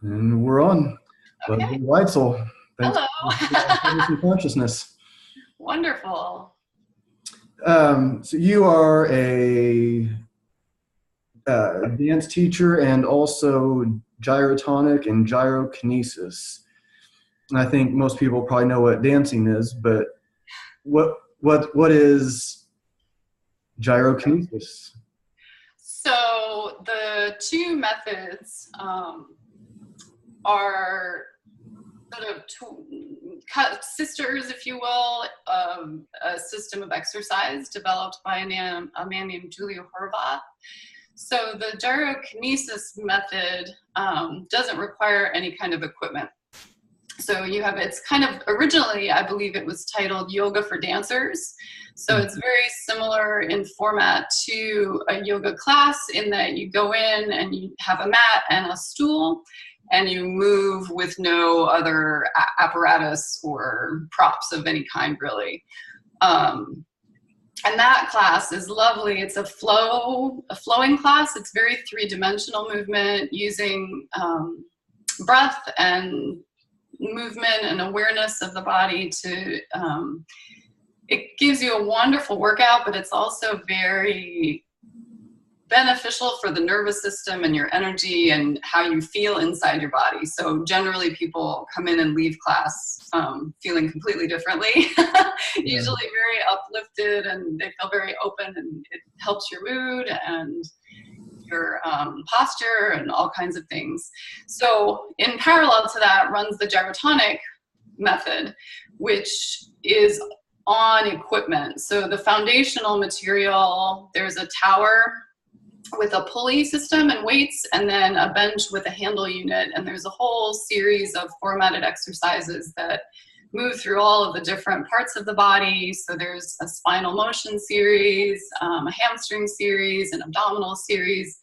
And we're on. Okay. Leslie Whitesell. Thanks Hello. for consciousness. Wonderful. So you are a dance teacher and also gyrotonic and gyrokinesis. And I think most people probably know what dancing is, but what is gyrokinesis? So the two methods are sort of sisters, if you will, of a system of exercise developed by a man named Julia Horvath. So the gyrokinesis method doesn't require any kind of equipment. So you have, it's kind of, originally, I believe it was titled Yoga for Dancers. So it's very similar in format to a yoga class in that you go in and you have a mat and a stool and you move with no other apparatus or props of any kind, really. And that class is lovely. It's a flowing class. It's very three-dimensional movement using breath and movement and awareness of the body to, it gives you a wonderful workout, but it's also very beneficial for the nervous system and your energy and how you feel inside your body. So generally people come in and leave class feeling completely differently, usually very uplifted, and they feel very open, and it helps your mood and your posture and all kinds of things. So in parallel to that runs the gyrotonic method, which is on equipment. So the foundational material, there's a tower with a pulley system and weights, and then a bench with a handle unit. And there's a whole series of formatted exercises that move through all of the different parts of the body. So there's a spinal motion series, a hamstring series, an abdominal series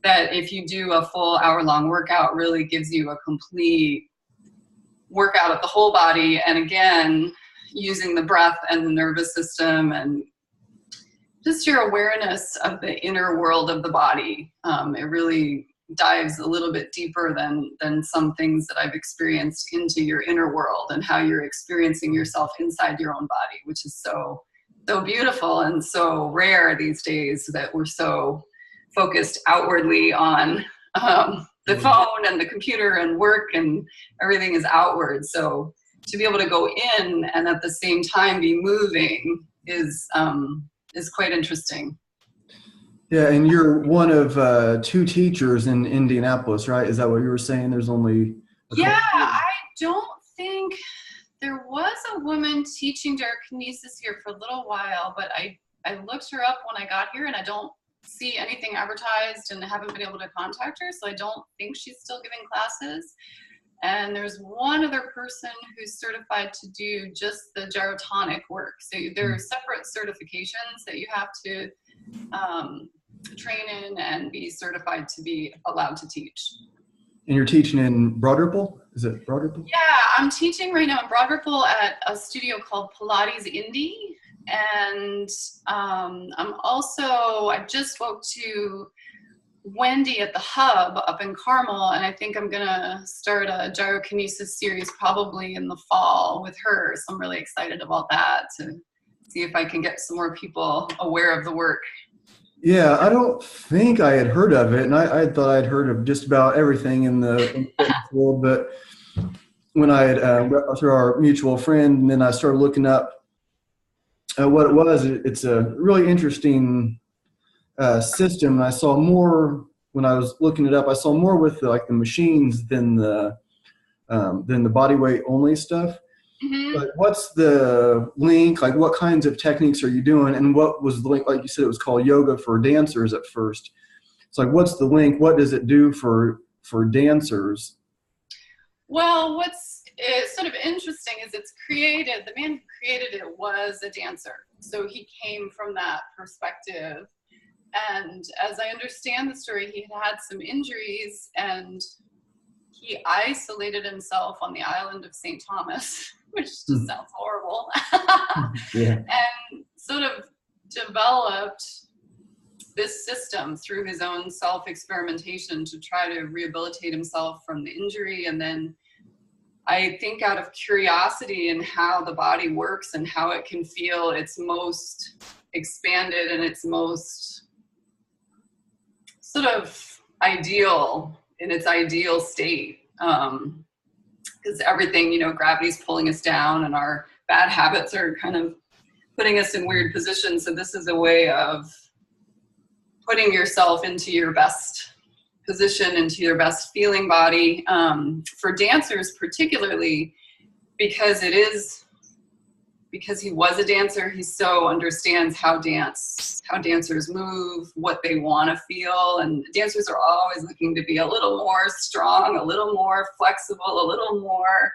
that if you do a full hour-long workout really gives you a complete workout of the whole body. And again, using the breath and the nervous system and just your awareness of the inner world of the body. It really dives a little bit deeper than some things that I've experienced into your inner world and how you're experiencing yourself inside your own body, which is so beautiful and so rare these days, that we're so focused outwardly on the phone and the computer and work, and everything is outward. So to be able to go in and at the same time be moving is quite interesting. Yeah, and you're one of two teachers in Indianapolis, right? Is that what you were saying? There's only Yeah, I don't think there was a woman teaching gyrokinesis here for a little while, but I looked her up when I got here, and I don't see anything advertised and haven't been able to contact her, so I don't think she's still giving classes. And there's one other person who's certified to do just the gyrotonic work. So there are separate certifications that you have to train in and be certified to be allowed to teach. And you're teaching in Broad Ripple? Is it Broad Ripple? Yeah, I'm teaching right now in Broad Ripple at a studio called Pilates Indie. And I just spoke to Wendy at the Hub up in Carmel, and I think I'm gonna start a gyrokinesis series probably in the fall with her. So I'm really excited about that, to see if I can get some more people aware of the work. Yeah, I don't think I had heard of it, and I thought I'd heard of just about everything in the world, but when I had through our mutual friend, and then I started looking up what it was, it's a really interesting system. I saw more when I was looking it up. I saw more with the machines than the body weight only stuff. Mm-hmm. But what's the link? Like, what kinds of techniques are you doing? And what was the link? Like you said, it was called Yoga for Dancers at first. It's like, what's the link? What does it do for dancers? Well, what's sort of interesting is the man who created it was a dancer. So he came from that perspective. And as I understand the story, he had some injuries and he isolated himself on the island of St. Thomas, which just sounds horrible. Yeah. And sort of developed this system through his own self-experimentation to try to rehabilitate himself from the injury. And then I think out of curiosity in how the body works and how it can feel its most expanded and its most sort of ideal, in its ideal state. Because everything, you know, gravity's pulling us down and our bad habits are kind of putting us in weird positions. So this is a way of putting yourself into your best position, into your best feeling body. For dancers particularly, because he was a dancer, he so understands how dancers move, what they want to feel. And dancers are always looking to be a little more strong, a little more flexible, a little more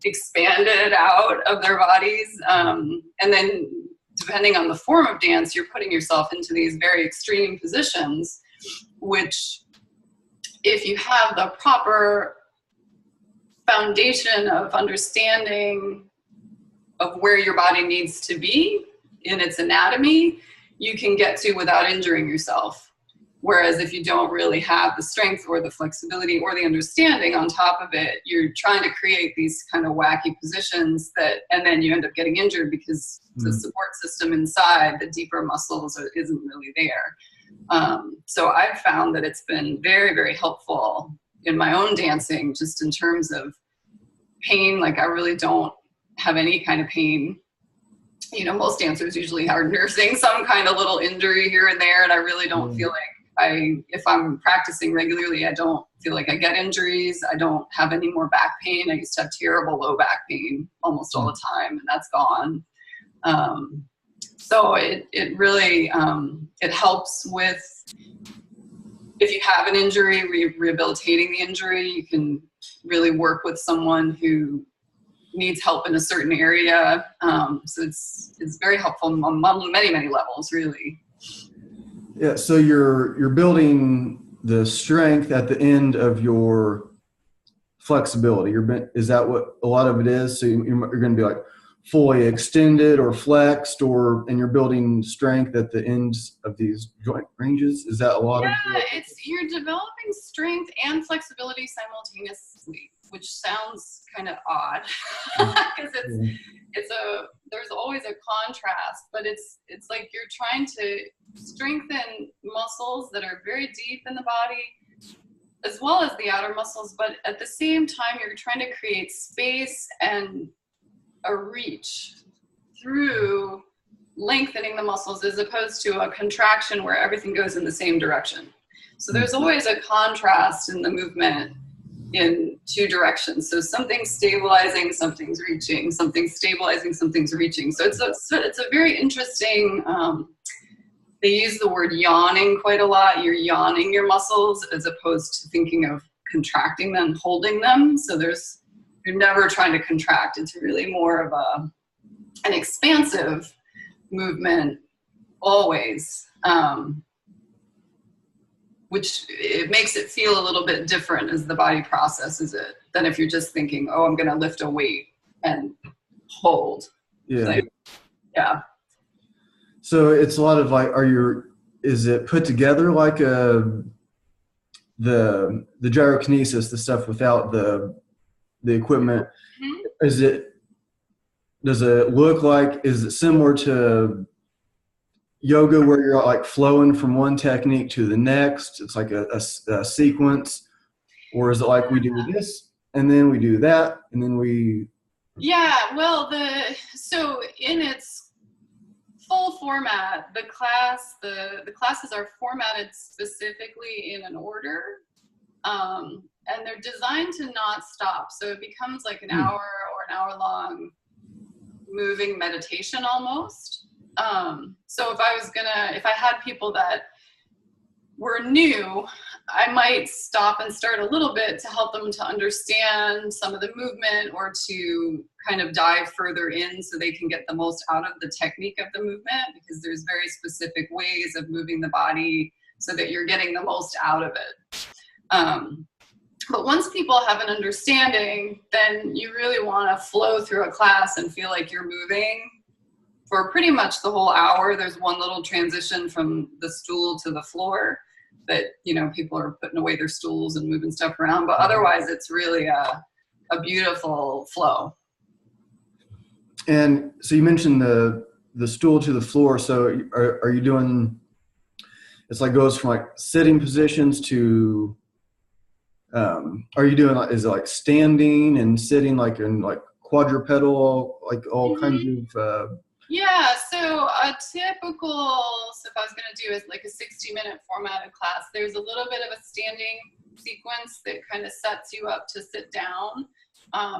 expanded out of their bodies. And then depending on the form of dance, you're putting yourself into these very extreme positions, which if you have the proper foundation of understanding of where your body needs to be in its anatomy, you can get to without injuring yourself. Whereas if you don't really have the strength or the flexibility or the understanding on top of it, you're trying to create these kind of wacky positions and then you end up getting injured because the support system inside, the deeper muscles isn't really there. So I've found that it's been very, very helpful in my own dancing, just in terms of pain. Like, I really don't have any kind of pain. You know, most dancers usually are nursing some kind of little injury here and there, and I really don't feel like if I'm practicing regularly, I don't feel like I get injuries. I don't have any more back pain. I used to have terrible low back pain almost all the time, and that's gone. So it really, it helps with, if you have an injury, rehabilitating the injury. You can really work with someone who needs help in a certain area. So it's very helpful on many, many levels, really. Yeah, so you're building the strength at the end of your flexibility. Is that what a lot of it is? So you're going to be like fully extended or flexed, and you're building strength at the ends of these joint ranges. Is that a lot of it? You're developing strength and flexibility simultaneously, which sounds kind of odd because there's always a contrast, but it's like you're trying to strengthen muscles that are very deep in the body as well as the outer muscles, but at the same time you're trying to create space and a reach through lengthening the muscles, as opposed to a contraction where everything goes in the same direction. So there's always a contrast in the movement in two directions. So something's stabilizing, something's reaching, something's stabilizing, something's reaching. So it's a very interesting, they use the word yawning quite a lot. You're yawning your muscles as opposed to thinking of contracting them, holding them. So you're never trying to contract. It's really more of an expansive movement always, which it makes it feel a little bit different as the body processes it than if you're just thinking, oh, I'm going to lift a weight and hold. Yeah. Yeah. So it's a lot of like, is it put together like the gyrokinesis, the stuff without the equipment? Mm-hmm. Does it look like, is it similar to yoga where you're like flowing from one technique to the next? It's like a sequence, or is it like we do this and then we do that and then we? Yeah, well, so in its full format, the classes are formatted specifically in an order, and they're designed to not stop. So it becomes like an hour or an hour long moving meditation almost. So if I had people that were new, I might stop and start a little bit to help them to understand some of the movement, or to kind of dive further in so they can get the most out of the technique of the movement, because there's very specific ways of moving the body so that you're getting the most out of it. But once people have an understanding, then you really want to flow through a class and feel like you're moving for pretty much the whole hour. There's one little transition from the stool to the floor that, you know, people are putting away their stools and moving stuff around, but otherwise it's really a beautiful flow. And so you mentioned the stool to the floor. So are you doing, it's like goes from like sitting positions to, are you doing, is it like standing and sitting, like in like quadrupedal, like all kinds of, yeah, so a typical, so if I was going to do is like a 60-minute formatted class, there's a little bit of a standing sequence that kind of sets you up to sit down,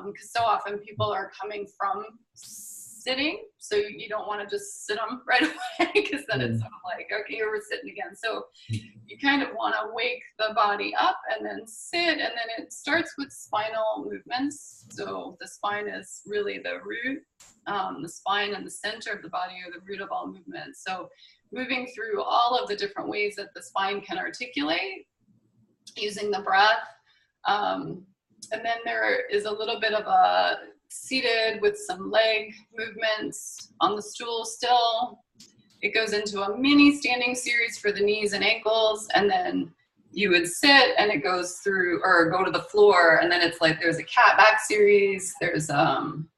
because so often people are coming from sitting, so you don't want to just sit them right away, because then it's sort of like, okay, we're sitting again. So you kind of want to wake the body up and then sit, and then it starts with spinal movements. So the spine is really the root. The spine and the center of the body are the root of all movement. So moving through all of the different ways that the spine can articulate using the breath. And then there is a little bit of a seated with some leg movements on the stool still. It goes into a mini standing series for the knees and ankles, and then you would sit and it goes through, or go to the floor, and then it's like there's a cat back series, there's some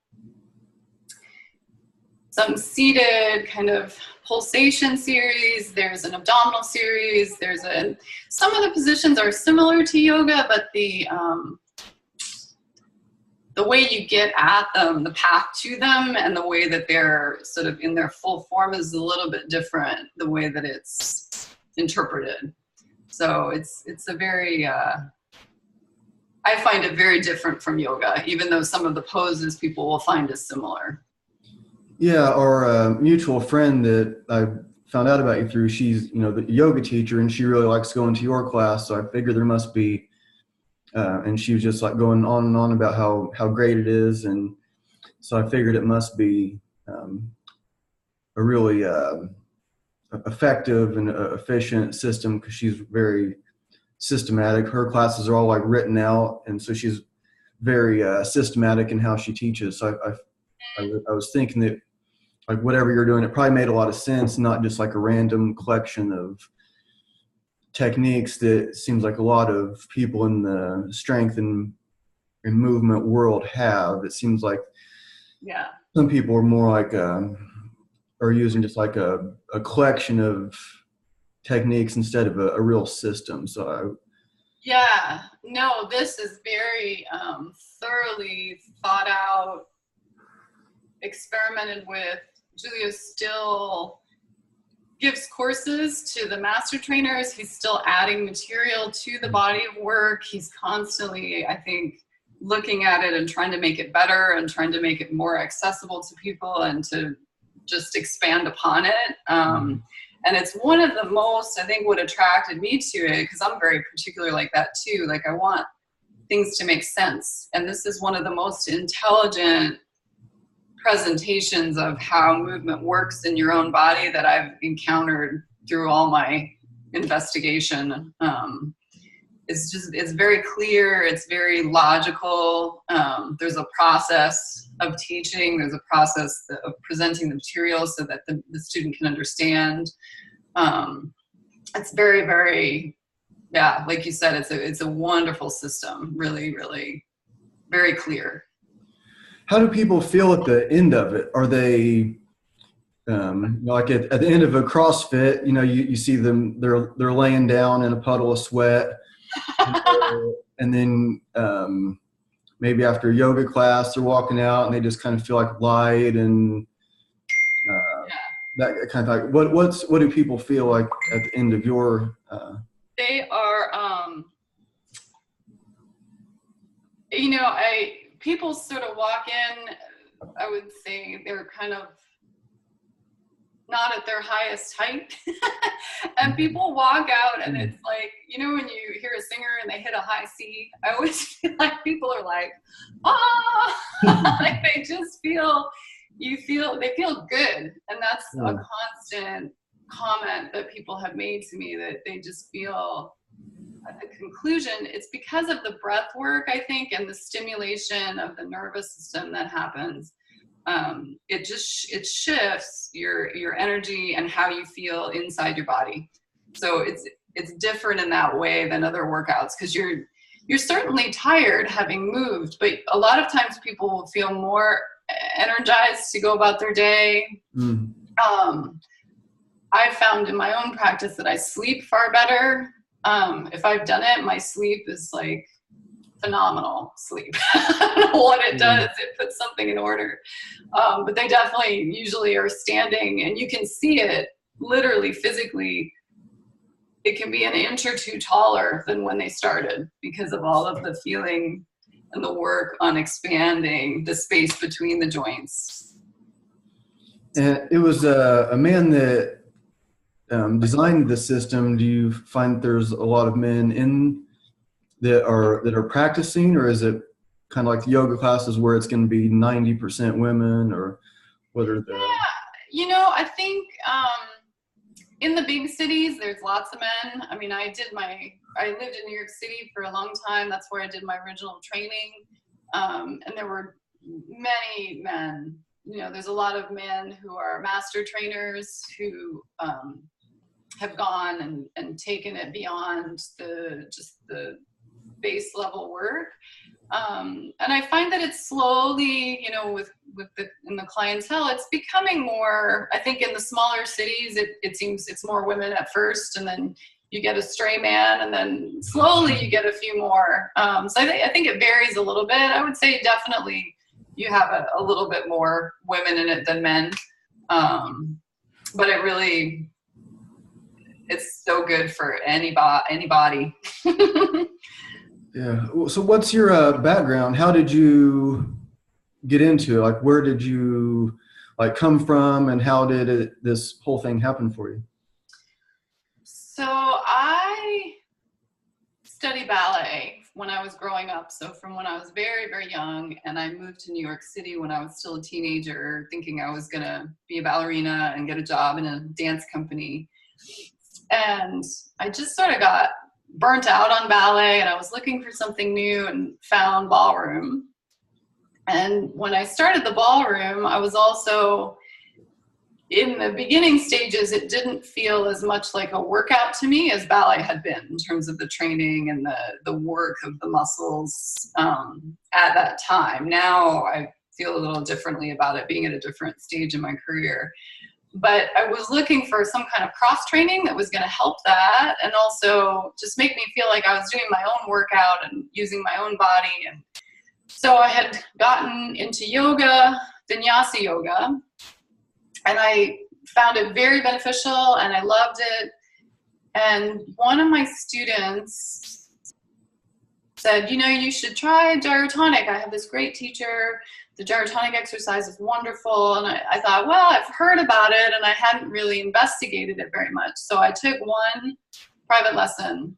seated kind of pulsation series, there's an abdominal series, some of the positions are similar to yoga, but the way you get at them, the path to them, and the way that they're sort of in their full form is a little bit different, the way that it's interpreted. So it's a very, I find it very different from yoga, even though some of the poses people will find as similar. Yeah, our mutual friend that I found out about you through, she's, you know, the yoga teacher, and she really likes going to your class. So I figured there must be, and she was just like going on and on about how great it is. And so I figured it must be a really effective and efficient system, because she's very systematic. Her classes are all like written out, and so she's very systematic in how she teaches. So I was thinking that, like, whatever you're doing, it probably made a lot of sense, not just like a random collection of techniques that seems like a lot of people in the strength and movement world have. It seems like some people are more like are using just like a collection of techniques instead of a real system. So yeah, no, this is very thoroughly thought out, experimented with. Julio still gives courses to the master trainers. He's still adding material to the body of work. He's constantly, I think, looking at it and trying to make it better and trying to make it more accessible to people and to just expand upon it. And it's one of the most, I think, what attracted me to it, because I'm very particular like that too. Like, I want things to make sense. And this is one of the most intelligent presentations of how movement works in your own body that I've encountered through all my investigation. It's very clear, it's very logical. There's a process of teaching, there's a process of presenting the material so that the student can understand. It's very, very, yeah, like you said, it's a wonderful system, really, really very clear. how do people feel at the end of it? Are they like at the end of a CrossFit, you know, you see them, they're laying down in a puddle of sweat, and then maybe after a yoga class, they're walking out and they just kind of feel like light and that kind of like, what do people feel like at the end of your? They are, you know, people sort of walk in, I would say they're kind of not at their highest height. And people walk out and it's like, you know, when you hear a singer and they hit a high C, I always feel like people are like, ah, like they just feel, they feel good. And that's a constant comment that people have made to me, that they just feel at the conclusion, it's because of the breath work, I think, and the stimulation of the nervous system that happens. it shifts your energy and how you feel inside your body. So it's different in that way than other workouts, because you're certainly tired having moved, but a lot of times people will feel more energized to go about their day. I've found in my own practice that I sleep far better. If I've done it, my sleep is like phenomenal sleep. I don't know what it does. It puts something in order. But they definitely usually are standing, and you can see it literally physically. It can be an inch or two taller than when they started because of all of the feeling and the work on expanding the space between the joints. And it was a man that designed the system. Do you find there's a lot of men that are practicing, or is it kind of like the yoga classes where it's going to be 90% women, or what are the? Yeah, I think in the big cities, there's lots of men. I mean, I lived in New York City for a long time. That's where I did my original training. And there were many men. There's a lot of men who are master trainers who have gone and taken it beyond just the base level work. And I find that it's slowly, in the clientele, it's becoming more. I think in the smaller cities, it seems it's more women at first, and then you get a stray man, and then slowly you get a few more. So I think it varies a little bit. I would say definitely you have a little bit more women in it than men. But it's so good for anybody. Yeah. So what's your background? How did you get into it? Like, where did you come from, and how did this whole thing happen for you? So I studied ballet when I was growing up. So from when I was very, very young, and I moved to New York City when I was still a teenager, thinking I was going to be a ballerina and get a job in a dance company. And I just sort of got burnt out on ballet, and I was looking for something new and found ballroom. And when I started the ballroom, I was also in the beginning stages. It didn't feel as much like a workout to me as ballet had been in terms of the training and the work of the muscles at that time. Now I feel a little differently about it, being at a different stage in my career. But I was looking for some kind of cross training that was going to help that, and also just make me feel like I was doing my own workout and using my own body. And so I had gotten into yoga, vinyasa yoga, and I found it very beneficial, and I loved it. And one of my students said, you should try gyrotonic. I have this great teacher. The gyrotonic exercise is wonderful. And I thought, well, I've heard about it, and I hadn't really investigated it very much. So I took one private lesson,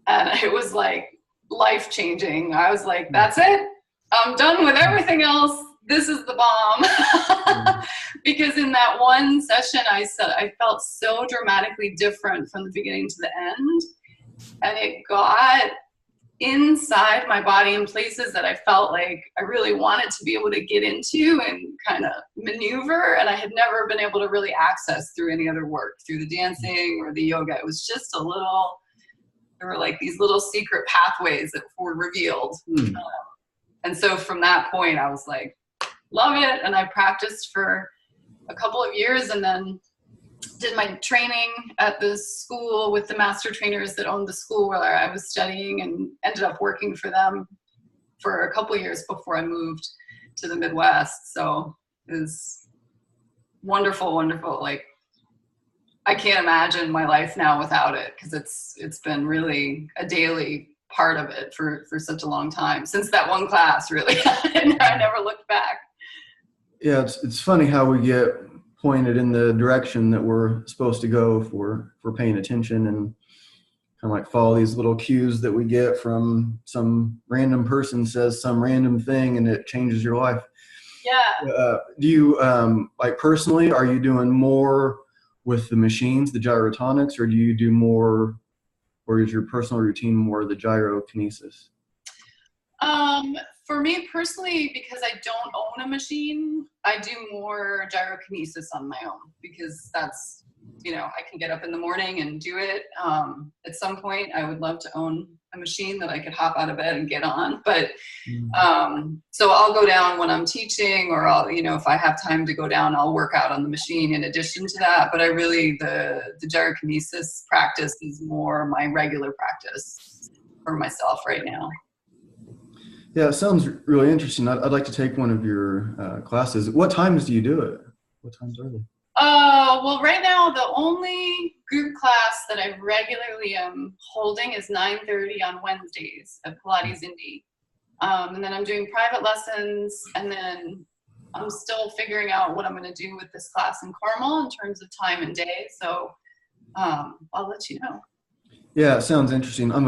and it was like life-changing. I was like, that's it. I'm done with everything else. This is the bomb. Because in that one session, I felt so dramatically different from the beginning to the end. And it got inside my body in places that I felt like I really wanted to be able to get into and kind of maneuver, and I had never been able to really access through any other work, through the dancing or the yoga. It was just there were like these little secret pathways that were revealed. And so from that point, I was like, love it. And I practiced for a couple of years, and then did my training at the school with the master trainers that owned the school where I was studying, and ended up working for them for a couple of years before I moved to the Midwest. So it was wonderful, wonderful. Like, I can't imagine my life now without it, because it's been really a daily part of it for such a long time, since that one class, really. I never looked back. Yeah, it's funny how we get pointed in the direction that we're supposed to go for paying attention, and kind of like follow these little cues that we get from some random person says some random thing, and it changes your life. Yeah. Do you like personally, are you doing more with the machines, the gyrotonics, or do you do more, or is your personal routine more the gyrokinesis? For me personally, because I don't own a machine, I do more gyrokinesis on my own, because that's, you know, I can get up in the morning and do it. At some point, I would love to own a machine that I could hop out of bed and get on. But so I'll go down when I'm teaching, or I'll, you know, if I have time to go down, I'll work out on the machine in addition to that. But I really, the gyrokinesis practice is more my regular practice for myself right now. Yeah, it sounds really interesting. I'd like to take one of your classes. What times do you do it? What times are they? Well, right now, the only group class that I regularly am holding is 9:30 on Wednesdays at Pilates Indy. And then I'm doing private lessons, and then I'm still figuring out what I'm going to do with this class in Carmel in terms of time and day. So I'll let you know. Yeah, it sounds interesting. I'm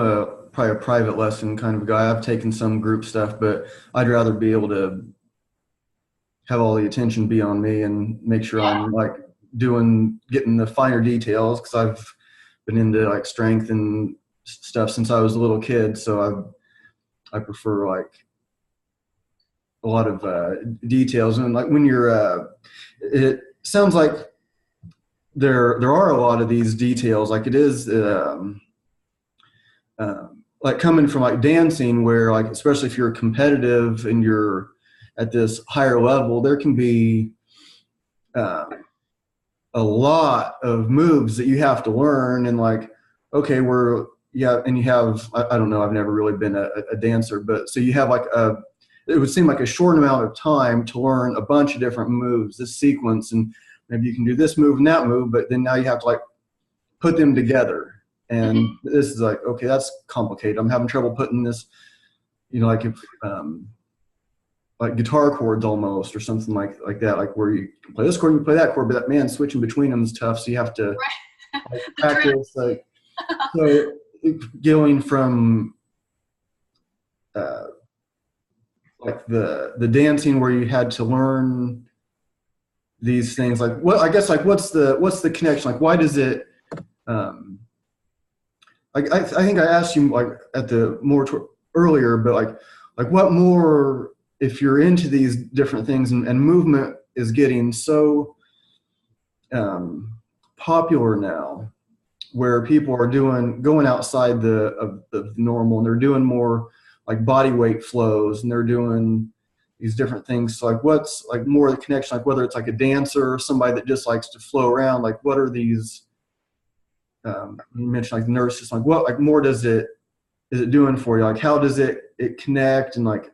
probably a private lesson kind of guy. I've taken some group stuff, but I'd rather be able to have all the attention be on me and make sure I'm like getting the finer details, because I've been into like strength and stuff since I was a little kid. So I prefer like a lot of details. And like when you're, it sounds like there are a lot of these details. Like it is like coming from like dancing, where like, especially if you're competitive and you're at this higher level, there can be a lot of moves that you have to learn. And like, okay, and you have, I don't know, I've never really been a dancer, but so you have like it would seem like a short amount of time to learn a bunch of different moves, this sequence, and maybe you can do this move and that move, but then now you have to like put them together. And this is like, okay, that's complicated. I'm having trouble putting this, you know, like if, like guitar chords almost, or something like that, like where you can play this chord, you play that chord, but that, man, switching between them is tough. So you have to like, practice, like, so going from like the dancing where you had to learn these things, like what, I guess, like what's the connection? Like, why does it, like, I think I asked you like at the earlier, but like what more, if you're into these different things and movement is getting so popular now, where people are going outside of the normal, and they're doing more like body weight flows, and they're doing these different things. So like what's like more of the connection, like whether it's like a dancer or somebody that just likes to flow around, like what are these, you mentioned like the nervous system, like what like more is it doing for you? Like how does it connect and like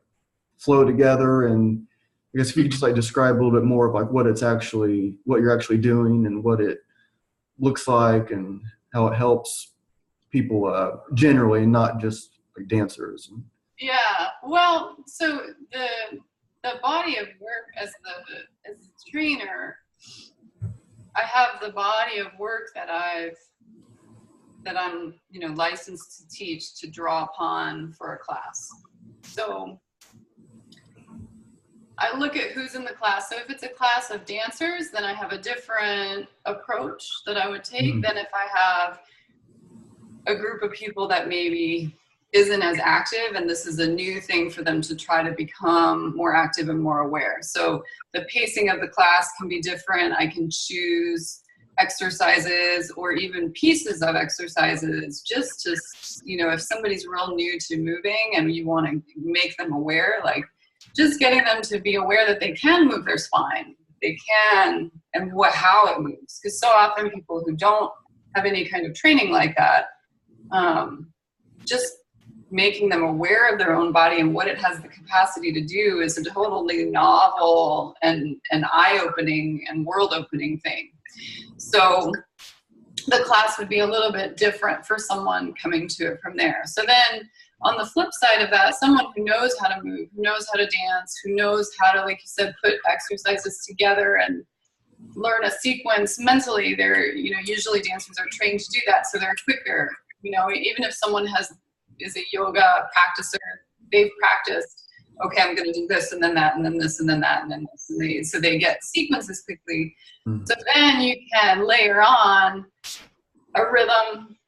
flow together? And I guess if you could just like describe a little bit more of like what you're actually doing and what it looks like and how it helps people generally, not just like dancers. Yeah, well, so the body of work as a trainer, I have the body of work that I'm, you know, licensed to teach, to draw upon for a class. So I look at who's in the class. So if it's a class of dancers, then I have a different approach that I would take than if I have a group of people that maybe isn't as active, and this is a new thing for them to try to become more active and more aware. So the pacing of the class can be different. I can choose exercises or even pieces of exercises just to, you know, if somebody's real new to moving and you want to make them aware, like just getting them to be aware that they can move their spine, they can, and how it moves. Because so often people who don't have any kind of training like that, just making them aware of their own body and what it has the capacity to do is a totally novel and eye-opening and world-opening thing. So the class would be a little bit different for someone coming to it from there. So then on the flip side of that, someone who knows how to move, who knows how to dance, who knows how to, like you said, put exercises together and learn a sequence mentally, they're, you know, usually dancers are trained to do that, so they're quicker. You know, even if someone is a yoga practicer, they've practiced, okay, I'm going to do this and then that and then this and then that and then this. And so they get sequences quickly. So then you can layer on a rhythm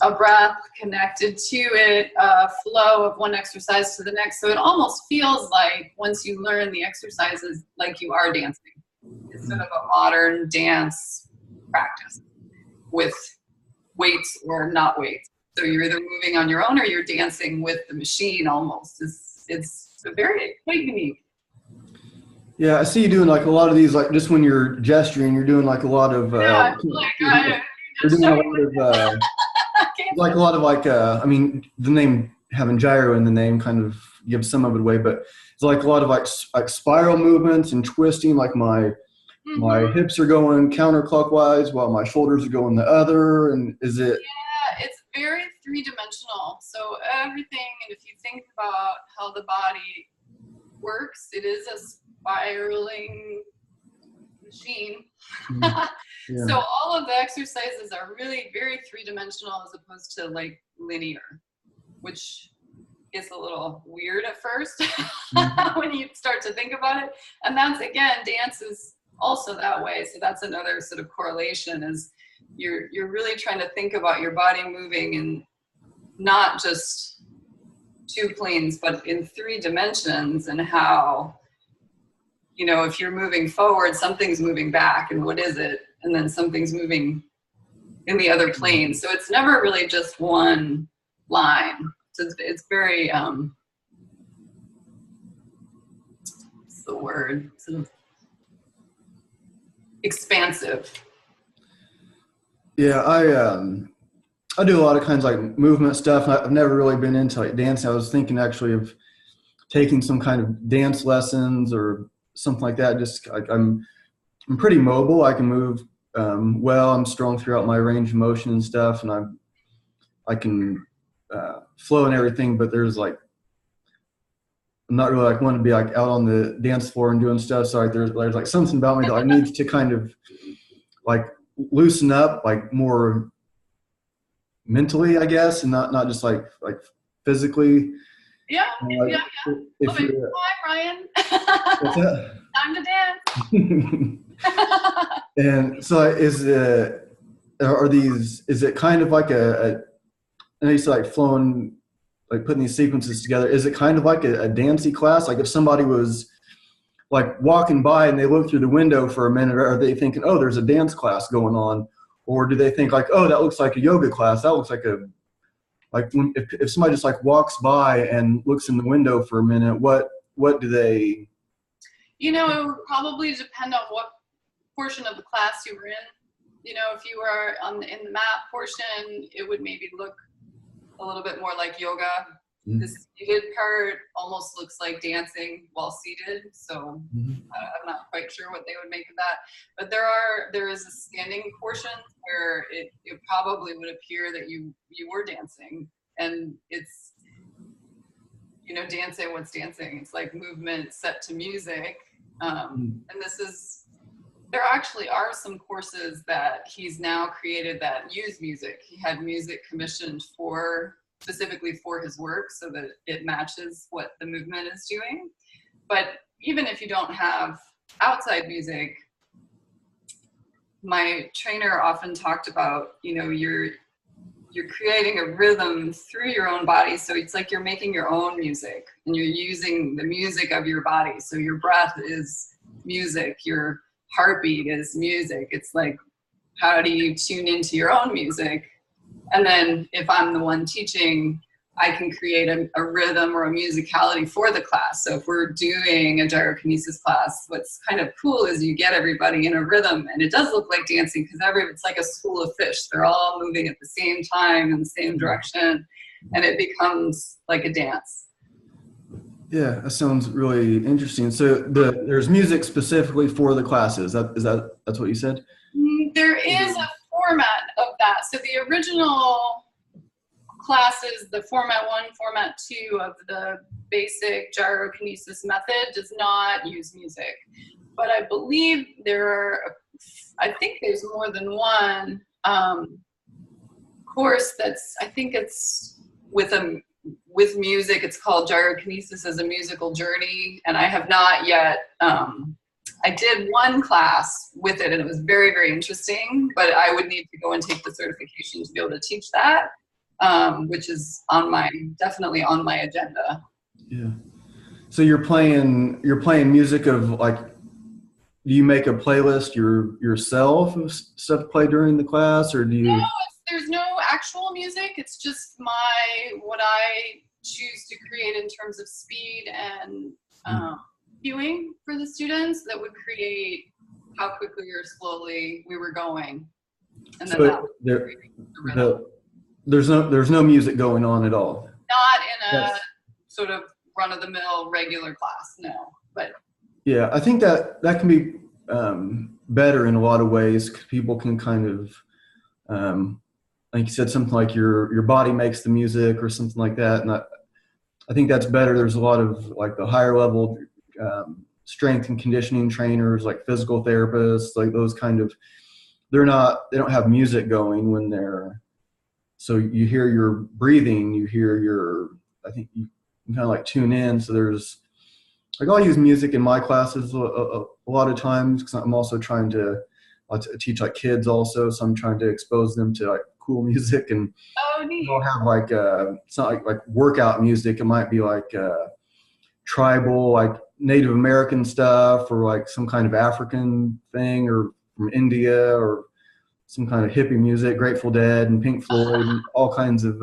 a breath connected to it, a flow of one exercise to the next. So it almost feels like once you learn the exercises, like you are dancing instead of a modern dance practice with weights or not weights. So you're either moving on your own or you're dancing with the machine almost. It's very quite unique. Yeah, I see you doing like a lot of these, like just when you're gesturing, you're doing like a lot of, Yeah, you're doing a lot of, like a lot of like, I mean, the name having gyro in the name kind of gives some of it away, but it's like a lot of like spiral movements and twisting, like my hips are going counterclockwise while my shoulders are going the other. And is it? Yeah, it's very three-dimensional. So everything, and if you think about how the body works, it is a spiraling machine. Yeah. So all of the exercises are really very three-dimensional as opposed to like linear, which is a little weird at first when you start to think about it. And that's, again, dance is also that way. So that's another sort of correlation, is you're really trying to think about your body moving in not just two planes, but in three dimensions, and how, you know, if you're moving forward, something's moving back, and what is it? And then something's moving in the other plane. So it's never really just one line. So it's very, what's the word? Sort of expansive. Yeah, I do a lot of kinds of like movement stuff. I've never really been into like dancing. I was thinking actually of taking some kind of dance lessons or something like that. Just like I'm pretty mobile. I can move well. I'm strong throughout my range of motion and stuff, and I can flow and everything. But there's like, I'm not really like wanting to be like out on the dance floor and doing stuff. So like there's like something about me that I need to kind of like loosen up, like more mentally, I guess, and not just like physically. Yeah, Like, yeah. If Hi, Ryan. what's that? Time to dance. And so is it kind of like I know you said like flowing, like putting these sequences together. Is it kind of like a dancey class? Like if somebody was like walking by and they look through the window for a minute, are they thinking, oh, there's a dance class going on? Or do they think like, oh, that looks like a yoga class. That looks like if somebody just like walks by and looks in the window for a minute, what do they? You know, it would probably depend on what portion of the class you were in. You know, if you were in the mat portion, it would maybe look a little bit more like yoga. The seated part almost looks like dancing while seated. So I'm not quite sure what they would make of that. But there is a standing portion where it probably would appear that you were dancing. And it's, you know, dancing, what's dancing? It's like movement set to music. And there actually are some courses that he's now created that use music. He had music commissioned specifically for his work so that it matches what the movement is doing. But even if you don't have outside music, my trainer often talked about, you know, you're creating a rhythm through your own body. So it's like you're making your own music and you're using the music of your body. So your breath is music, your heartbeat is music. It's like, how do you tune into your own music? And then if I'm the one teaching, I can create a rhythm or a musicality for the class. So if we're doing a gyrokinesis class, what's kind of cool is you get everybody in a rhythm, and it does look like dancing because it's like a school of fish. They're all moving at the same time in the same direction, and it becomes like a dance. Yeah, that sounds really interesting. So there's music specifically for the classes. That's what you said? There is a format of that. So the original classes, the format 1, format 2 of the basic gyrokinesis method does not use music. But I believe I think there's more than one course I think it's with music. It's called Gyrokinesis as a Musical Journey. And I have not yet I did one class with it and it was very, very interesting, but I would need to go and take the certification to be able to teach that, which is definitely on my agenda. Yeah. So you're playing music of like, do you make a playlist yourself of stuff to play during the class, or do you? No, there's no actual music. It's just what I choose to create in terms of speed and cueing for the students that would create how quickly or slowly we were going. And then So there's no music going on at all. Not in a sort of run-of-the-mill regular class, no. But yeah, I think that can be better in a lot of ways. People can kind of, like you said, something like your body makes the music or something like that, and I think that's better. There's a lot of like the higher level strength and conditioning trainers, like physical therapists, like those kind of. They don't have music going when they're. So you hear your breathing, you hear I think you can kind of like tune in. So there's, like, I'll use music in my classes a lot of times because I'm also trying to teach like kids also. So I'm trying to expose them to like cool music, and I'll have like it's not like workout music. It might be like tribal, like Native American stuff, or like some kind of African thing, or from India, or some kind of hippie music, Grateful Dead and Pink Floyd, and all kinds of.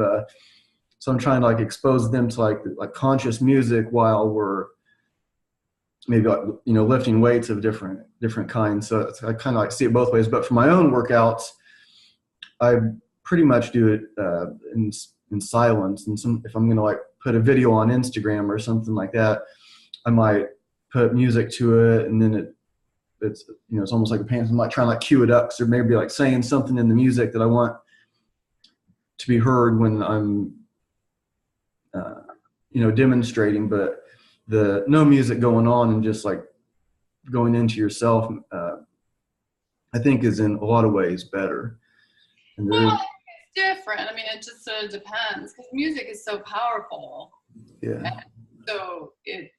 So I'm trying to like expose them to like conscious music while we're maybe like, lifting weights of different kinds. So I kind of like see it both ways. But for my own workouts, I pretty much do it in silence. And if I'm going to like put a video on Instagram or something like that, I might put music to it, and then it's it's almost like a pants. I'm like trying to like cue it up, so maybe like saying something in the music that I want to be heard when I'm demonstrating, but the no music going on and just like going into yourself, I think is in a lot of ways better. Well, it's different. I mean, it just sort of depends because music is so powerful. Yeah. And so it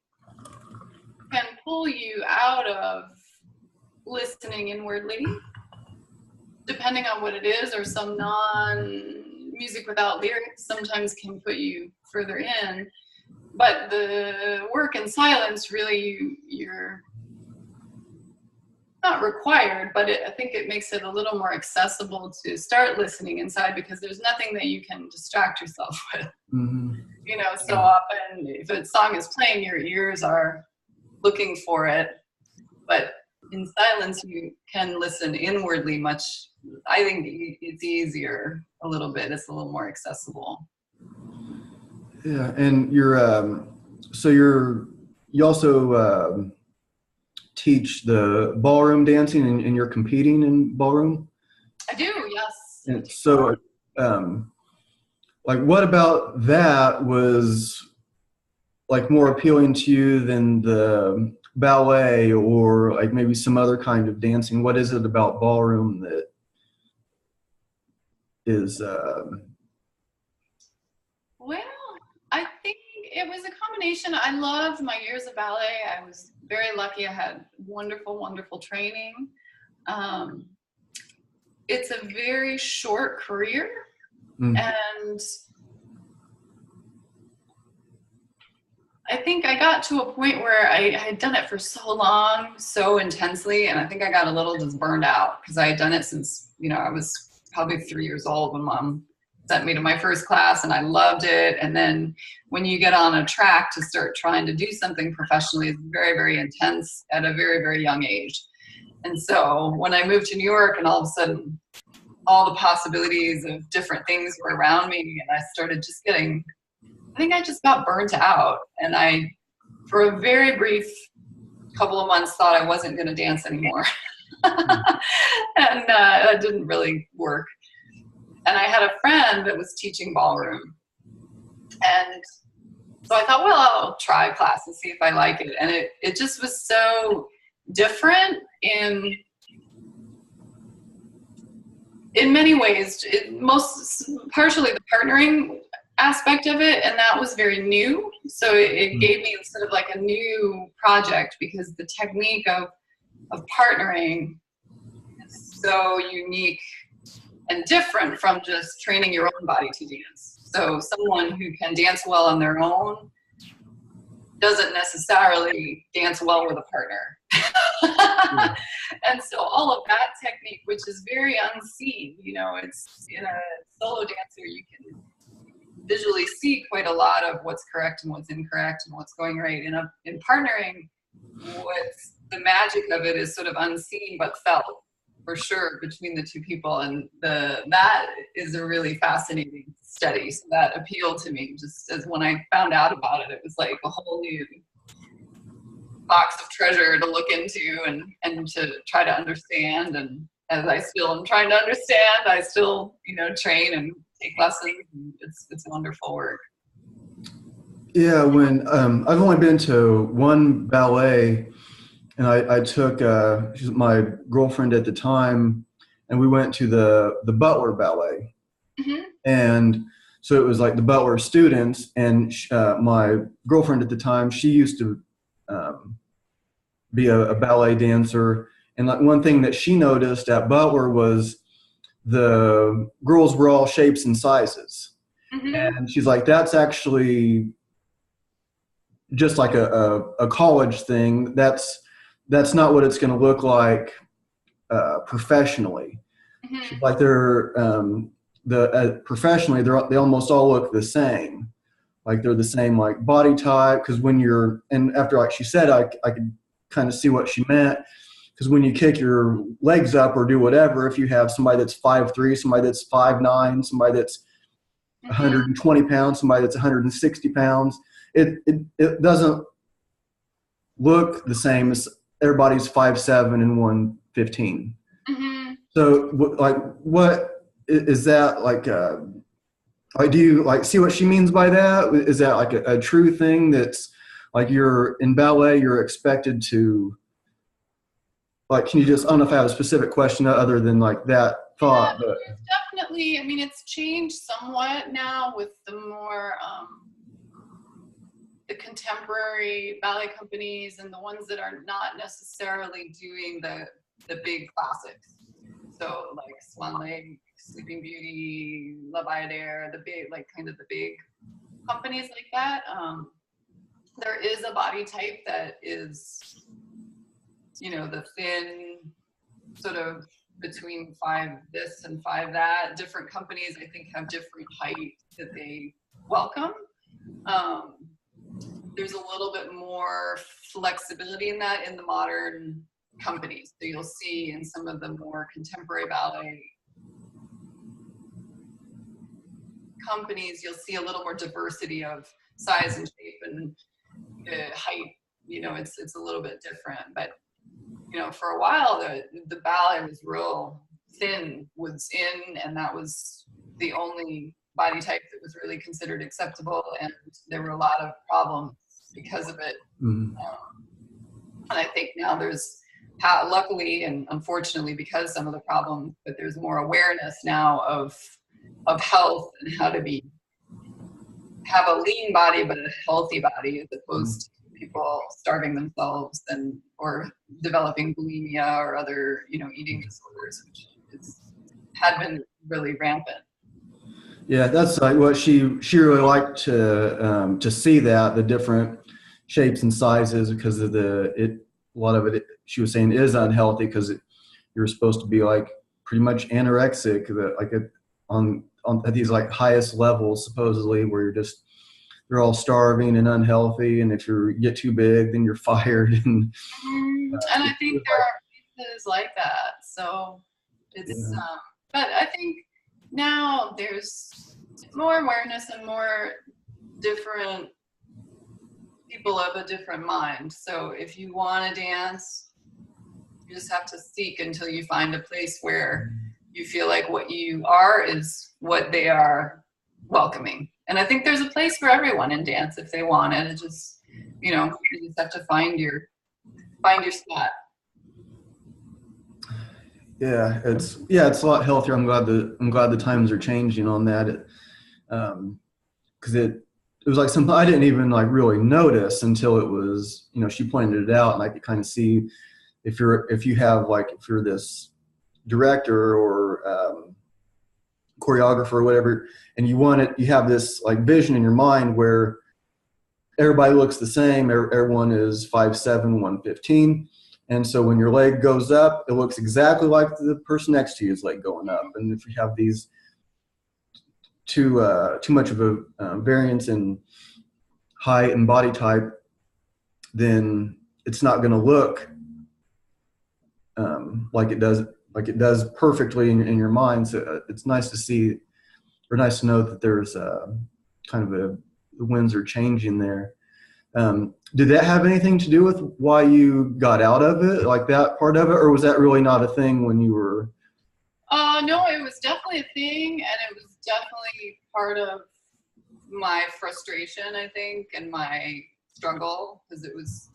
can pull you out of listening inwardly, depending on what it is, or some music without lyrics sometimes can put you further in. But the work in silence, really, you're not required, but I think it makes it a little more accessible to start listening inside, because there's nothing that you can distract yourself with. Mm-hmm. So often if a song is playing, your ears are looking for it, but in silence you can listen inwardly much. I think it's easier a little bit. It's a little more accessible. Yeah, and you also teach the ballroom dancing, and you're competing in ballroom? I do, yes. And so, like, what about that was like more appealing to you than the ballet, or like maybe some other kind of dancing? What is it about ballroom that is? Well, I think it was a combination. I loved my years of ballet. I was very lucky. I had wonderful, wonderful training. It's a very short career, and I think I got to a point where I had done it for so long, so intensely, and I think I got a little just burned out because I had done it since, I was probably 3 years old when Mom sent me to my first class, and I loved it. And then when you get on a track to start trying to do something professionally, it's very, very intense at a very, very young age. And so when I moved to New York, and all of a sudden all the possibilities of different things were around me, and I started just I think I just got burnt out. And I, for a very brief couple of months, thought I wasn't going to dance anymore. And that didn't really work. And I had a friend that was teaching ballroom. And so I thought, well, I'll try a class and see if I like it. And it just was so different in many ways. Partially the partnering aspect of it, and that was very new. So it gave me sort of like a new project, because the technique of of partnering is so unique and different from just training your own body to dance. So someone who can dance well on their own doesn't necessarily dance well with a partner. Yeah. And so all of that technique, which is very unseen, you know, it's in a solo dancer, you can visually see quite a lot of what's correct and what's incorrect and what's going right. In partnering, what's the magic of it is sort of unseen but felt for sure between the two people, and that is a really fascinating study. So that appealed to me, just as when I found out about it, it was like a whole new box of treasure to look into and to try to understand. And as I still am trying to understand, I still, you know, train and take lessons. And it's wonderful work. Yeah, when I've only been to one ballet, and I took she's my girlfriend at the time, and we went to the Butler Ballet. Mm-hmm. And so it was like the Butler students, and my girlfriend at the time, she used to be a ballet dancer. And like one thing that she noticed at Butler was the girls were all shapes and sizes. Mm-hmm. And she's like, that's actually just like a college thing. That's not what it's going to look like professionally. Mm-hmm. She's like, they're professionally, they almost all look the same. Like they're the same like body type, because when you're, and after like she said, I could kind of see what she meant, because when you kick your legs up or do whatever, if you have somebody that's 5'3", somebody that's 5'9", somebody that's 120 pounds, somebody that's 160 pounds, it doesn't look the same as everybody's 5'7" and 115. Mm-hmm. So like, what is that like? Do you like see what she means by that? Is that like a true thing that's like you're in ballet, you're expected to, like, can you just, I don't know if I have a specific question other than like that thought. Yeah, but definitely, I mean, it's changed somewhat now with the more, the contemporary ballet companies and the ones that are not necessarily doing the big classics. So like Swan Lake, Sleeping Beauty, La Bayadere, the big, like kind of the big companies like that. There is a body type that is, you know, the thin sort of between 5 this and 5 that. Different companies, I think, have different height that they welcome. There's a little bit more flexibility in that in the modern companies. So you'll see in some of the more contemporary ballet companies, you'll see a little more diversity of size and shape and height. You know, it's a little bit different. But, you know, for a while, the ballet was real thin, was in, and that was the only body type that was really considered acceptable, and there were a lot of problems because of it. Mm-hmm. And I think now there's, luckily and unfortunately, because some of the problems, but there's more awareness now of health and how to have a lean body but a healthy body, as opposed to people starving themselves or developing bulimia or other, you know, eating disorders, which had been really rampant. Yeah, that's like what she really liked to see, that the different shapes and sizes, because of a lot of it she was saying is unhealthy, because you're supposed to be like pretty much anorexic, like on at these like highest levels supposedly, where they're all starving and unhealthy, and if you get too big, then you're fired. And I think there are pieces like that. So it's, but I think now there's more awareness and more different people of a different mind. So if you want to dance, you just have to seek until you find a place where you feel like what you are is what they are welcoming. And I think there's a place for everyone in dance if they want it. It's just, you know, you just have to find your spot. Yeah, it's a lot healthier. I'm glad the times are changing on that. Because it was like something I didn't even like really notice until it was, you know, she pointed it out, and I could kind of see if you have like, if you're this director or choreographer or whatever, and you have this like vision in your mind where everybody looks the same. Everyone is 5'7", 115. And so when your leg goes up, it looks exactly like the person next to you's leg going up. And if you have these too much of a variance in height and body type, then it's not going to look like it does perfectly in your mind. So it's nice to see, or nice to know that there's kind of the winds are changing there. Did that have anything to do with why you got out of it, like that part of it, or was that really not a thing when you were? No, it was definitely a thing, and it was definitely part of my frustration, I think, and my struggle, because it was,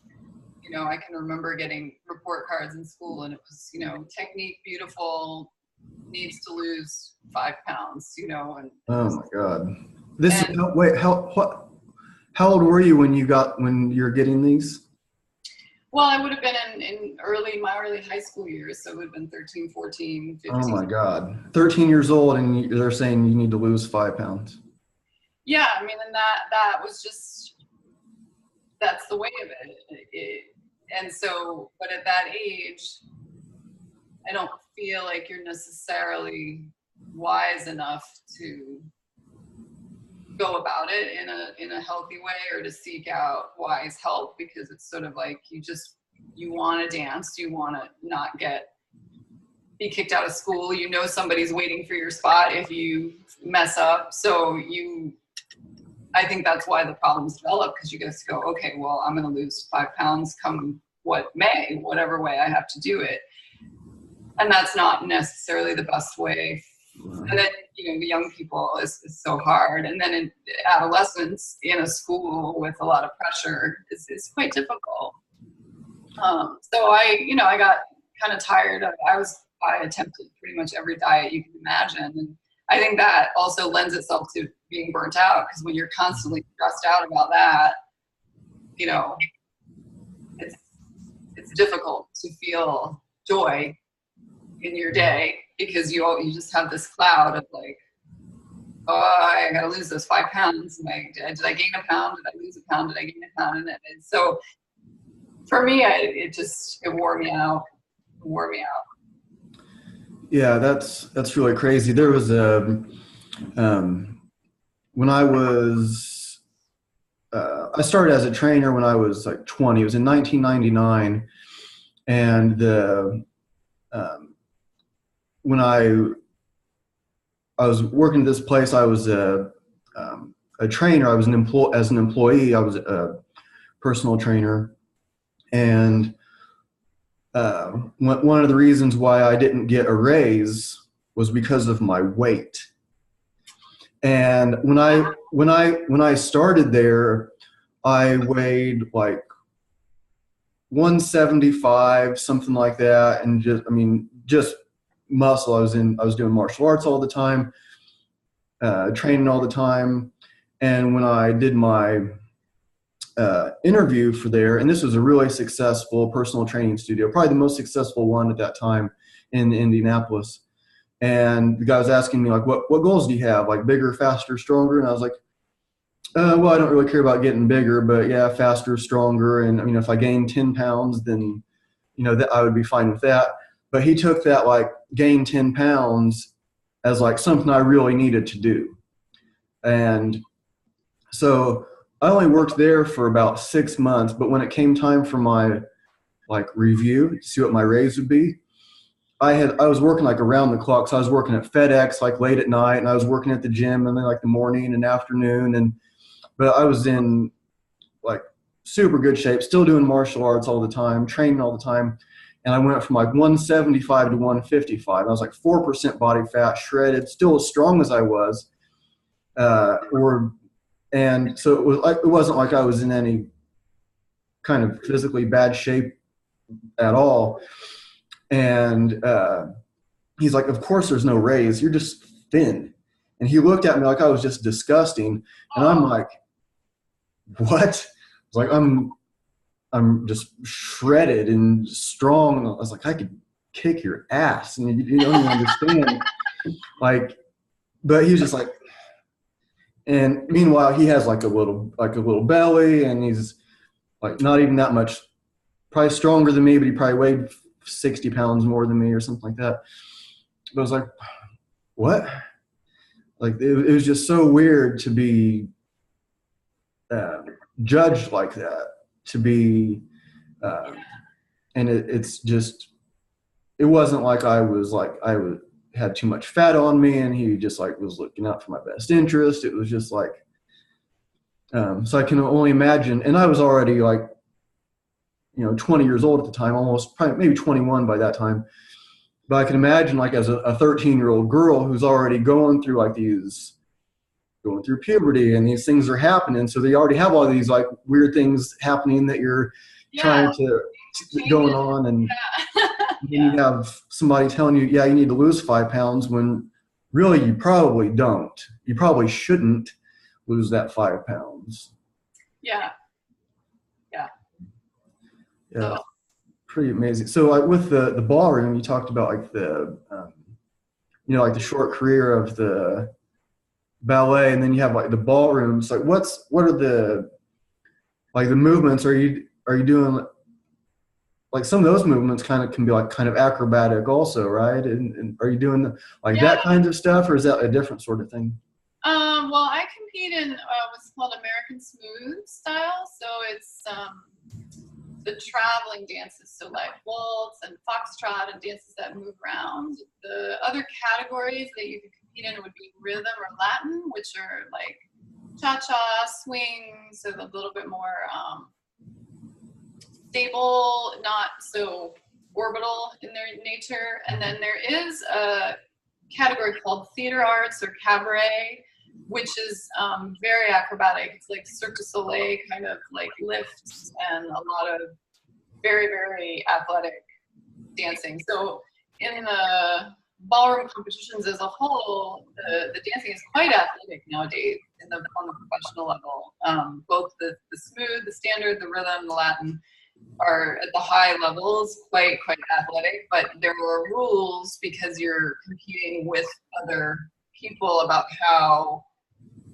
I can remember getting report cards in school, and it was, technique beautiful, needs to lose 5 pounds, and oh my God. Wait, how old were you when you're getting these? Well, I would have been in my early high school years, so it would have been 13, 14, 15. Oh my God. 13 years old and they're saying you need to lose 5 pounds. Yeah, I mean, and that was just, that's the way of it. And so, but at that age, I don't feel like you're necessarily wise enough to go about it in a healthy way, or to seek out wise help, because it's sort of like you want to dance, you want to not be kicked out of school, somebody's waiting for your spot if you mess up. So I think that's why the problems develop, because you just go, okay, well, I'm going to lose 5 pounds come what may, whatever way I have to do it. And that's not necessarily the best way. And then, the young people is so hard. And then in adolescence, in a school with a lot of pressure, is quite difficult. So I got kind of tired of, I attempted pretty much every diet you can imagine. And I think that also lends itself to being burnt out, because when you're constantly stressed out about that, it's difficult to feel joy in your day, because you just have this cloud of like, oh, I gotta lose those 5 pounds. Did I gain a pound? Did I lose a pound? Did I gain a pound? And so for me, it wore me out. It wore me out. Yeah, that's really crazy. There was when I started as a trainer when I was like 20. It was in 1999, and when I was working at this place, I was a trainer. I was as an employee. I was a personal trainer, and one of the reasons why I didn't get a raise was because of my weight. And when I started there, I weighed like 175, something like that, and just muscle. I was doing martial arts all the time, training all the time. And when I did my interview for there, and this was a really successful personal training studio, probably the most successful one at that time in Indianapolis. And the guy was asking me like, what goals do you have? Like bigger, faster, stronger? And I was like, well, I don't really care about getting bigger, but yeah, faster, stronger. And if I gain 10 pounds, then, that I would be fine with that. But he took that like gain 10 pounds as like something I really needed to do. And so I only worked there for about 6 months, but when it came time for my like review to see what my raise would be, I was working like around the clock. So I was working at FedEx like late at night, and I was working at the gym and then like the morning and afternoon. But I was in like super good shape, still doing martial arts all the time, training all the time. And I went from like 175 to 155. I was like 4% body fat, shredded, still as strong as I was. And so it wasn't like I was in any kind of physically bad shape at all. And he's like, of course there's no raise. You're just thin. And he looked at me like I was just disgusting. And I'm like, what? Like, I'm just shredded and strong. I was like, I could kick your ass, and you don't even understand. Like, but he was just like, and meanwhile he has like a little belly, and he's like not even that much, probably stronger than me, but he probably weighed 60 pounds more than me or something like that. But I was like, what? Like it was just so weird to be judged like that, to be, and it's just, it wasn't like had too much fat on me and he just like was looking out for my best interest. It was just like, so I can only imagine, and I was already like, 20 years old at the time, almost probably maybe 21 by that time. But I can imagine like as a 13-year-old girl who's already going through puberty and these things are happening. So they already have all these like weird things happening that you're trying to going on. And then you have somebody telling you, yeah, you need to lose 5 pounds when really you probably don't. You probably shouldn't lose that 5 pounds. Yeah. So. Pretty amazing. So like with the ballroom, you talked about like the, like the short career of the ballet, and then you have like the ballrooms. Like what are the, like the movements? Are you doing like some of those movements can be like kind of acrobatic also, right? And are you doing like that kind of stuff, or is that a different sort of thing? Well, I compete in what's called American Smooth style. So it's the traveling dances, so like waltz and foxtrot and dances that move around. The other categories that you could compete in would be rhythm or Latin, which are like cha-cha, swing, so a little bit more stable, not so orbital in their nature. And then there is a category called theater arts or cabaret, which is very acrobatic. It's like Cirque du Soleil kind of like lifts and a lot of very, very athletic dancing. So in the ballroom competitions as a whole, the dancing is quite athletic nowadays on the professional level. Both the smooth, the standard, the rhythm, the Latin are at the high levels quite athletic, but there are rules because you're competing with other people about how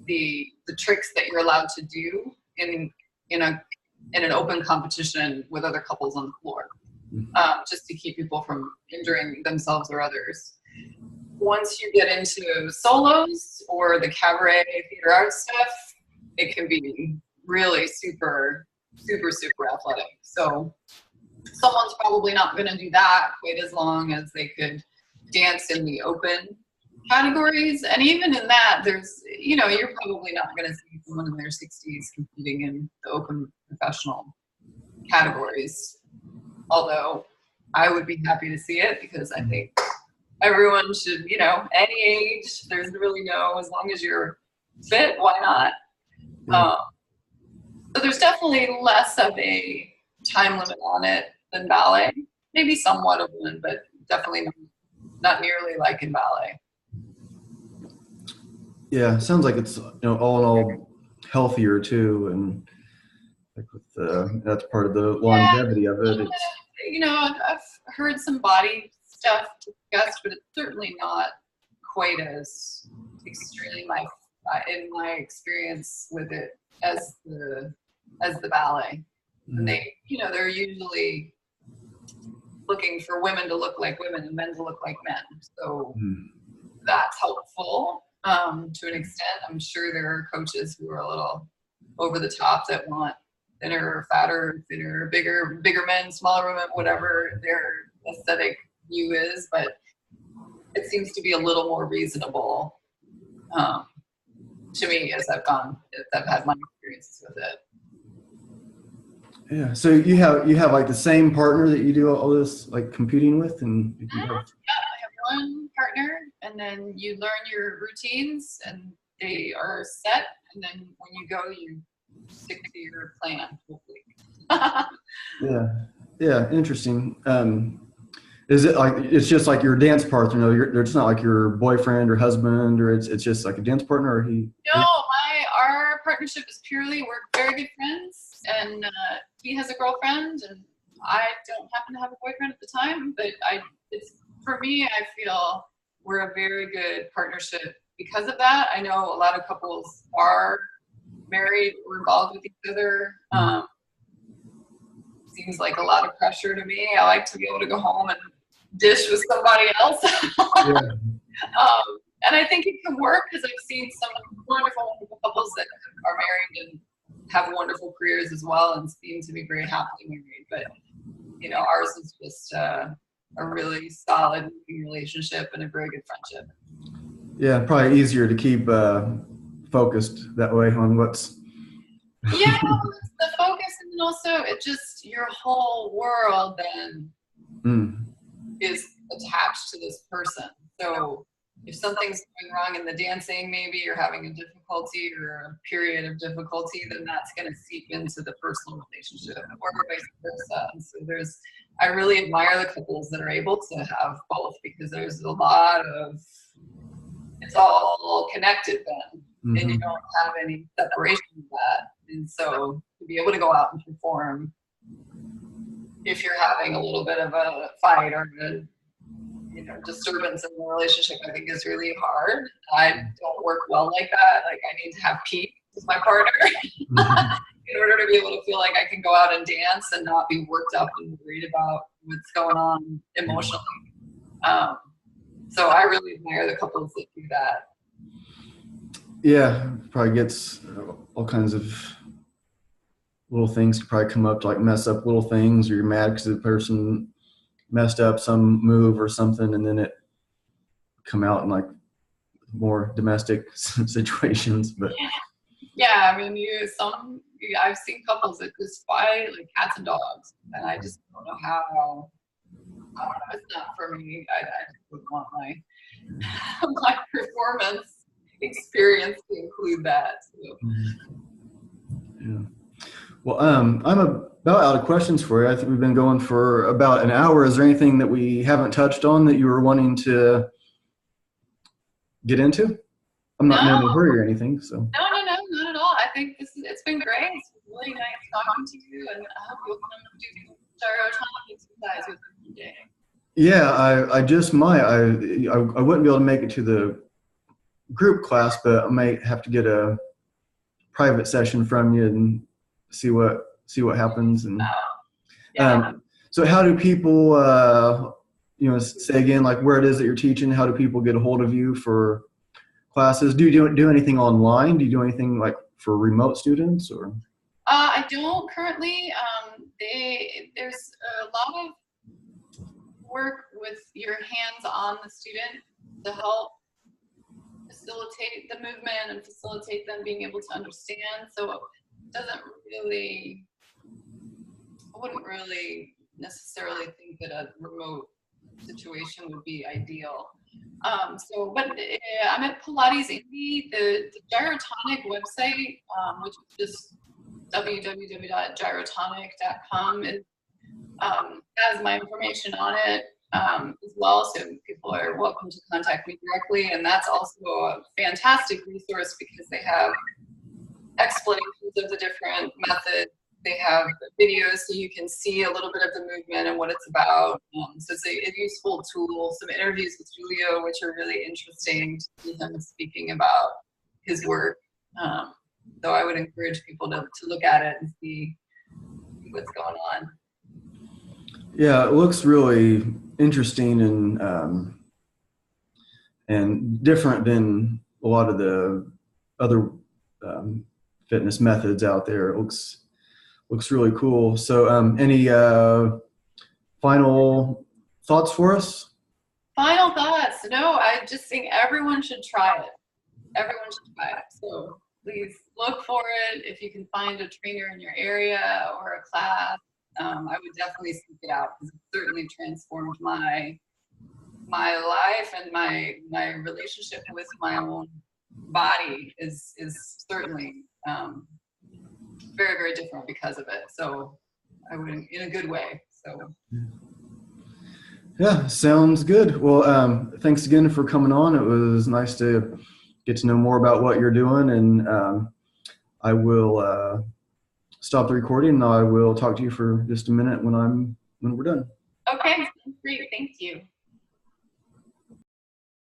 the tricks that you're allowed to do in an open competition with other couples on the floor, just to keep people from injuring themselves or others. Once you get into solos or the cabaret theater arts stuff, it can be really super athletic. So someone's probably not going to do that quite as long as they could dance in the open categories. And even in that, there's, you're probably not going to see someone in their 60s competing in the open professional categories. Although I would be happy to see it, because I think everyone should, any age, there's really no, as long as you're fit, why not? So there's definitely less of a time limit on it than ballet. Maybe somewhat of one, but definitely not nearly like in ballet. Yeah, sounds like it's all in all healthier too, and like with that's part of the longevity of it. I've heard some body stuff discussed, but it's certainly not quite as extreme in my experience with it as the ballet. And they're usually looking for women to look like women and men to look like men. So that's helpful to an extent. I'm sure there are coaches who are a little over the top that want thinner, fatter, thinner, bigger men, smaller women, whatever their aesthetic view is. But it seems to be a little more reasonable to me as I've had my experiences with it. Yeah. So you have like the same partner that you do all this like competing with, and I have one partner, and then you learn your routines, and they are set. And then when you go, you stick to your plan, hopefully. Yeah. Interesting. Is it like it's just like your dance partner? It's not like your boyfriend or husband, or it's just like a dance partner, or he? No, our partnership is purely, we're very good friends. and he has a girlfriend, and I don't happen to have a boyfriend at the time. But for me, I feel we're a very good partnership because of that. I know a lot of couples are married or involved with each other. Seems like a lot of pressure to me. I like to be able to go home and dish with somebody else. And I think it can work because I've seen some wonderful couples that are married and have wonderful careers as well and seem to be very happily married. But, you know, ours is just a really solid relationship and a very good friendship. Yeah, probably easier to keep focused that way on what's... Yeah, the focus, and also it just, your whole world then is attached to this person. So if something's going wrong in the dancing, maybe you're having a difficulty or a period of difficulty, then that's going to seep into the personal relationship, or vice versa. And so I really admire the couples that are able to have both, because there's a lot of, it's all connected then, and you don't have any separation of that. And so to be able to go out and perform, if you're having a little bit of a fight or a disturbance in the relationship, I think is really hard. I don't work well like that. Like, I need to have peace with my partner in order to be able to feel like I can go out and dance and not be worked up and worried about what's going on emotionally. So I really admire the couples that do that. Yeah, probably gets all kinds of little things could probably come up to like mess up little things, or you're mad because the person messed up some move or something, and then it come out in like more domestic situations. But yeah, I mean, I've seen couples that just fight like cats and dogs, and I just don't know how. It's not for me. I just wouldn't want my performance experience to include that. So. Yeah. Well, I'm about out of questions for you. I think we've been going for about an hour. Is there anything that we haven't touched on that you were wanting to get into? I'm not in a hurry or anything. So. No, not at all. I think it's been great. It's really nice talking to you, and I hope you'll come and do gyrotonic exercise with me one day. Yeah, I just might. I wouldn't be able to make it to the group class, but I might have to get a private session from you and see what happens. And so how do people say again, like, where it is that you're teaching? How do people get a hold of you for classes? Do you do anything online? Do you do anything like for remote students? Or I don't currently. There's a lot of work with your hands on the student to help facilitate the movement and facilitate them being able to understand. So it doesn't really, I wouldn't really necessarily think that a remote situation would be ideal. But I'm at Pilates Indy. The Gyrotonic website, which is just www.gyrotonic.com, has my information on it as well, so people are welcome to contact me directly. And that's also a fantastic resource because they have explanations of the different methods. They have videos so you can see a little bit of the movement and what it's about. So it's a useful tool. Some interviews with Julio, which are really interesting to see him speaking about his work. So I would encourage people to look at it and see what's going on. Yeah, it looks really interesting and different than a lot of the other fitness methods out there. It looks really cool. So any final thoughts for us? Final thoughts? No, I just think everyone should try it. Everyone should try it. So please look for it. If you can find a trainer in your area or a class, I would definitely seek it out because it certainly transformed my life, and my relationship with my own body is certainly very, very different because of it. So I would, in a good way. So yeah, sounds good. Well, thanks again for coming on. It was nice to get to know more about what you're doing, and I will stop the recording, and I will talk to you for just a minute when we're done. Okay, great. Thank you.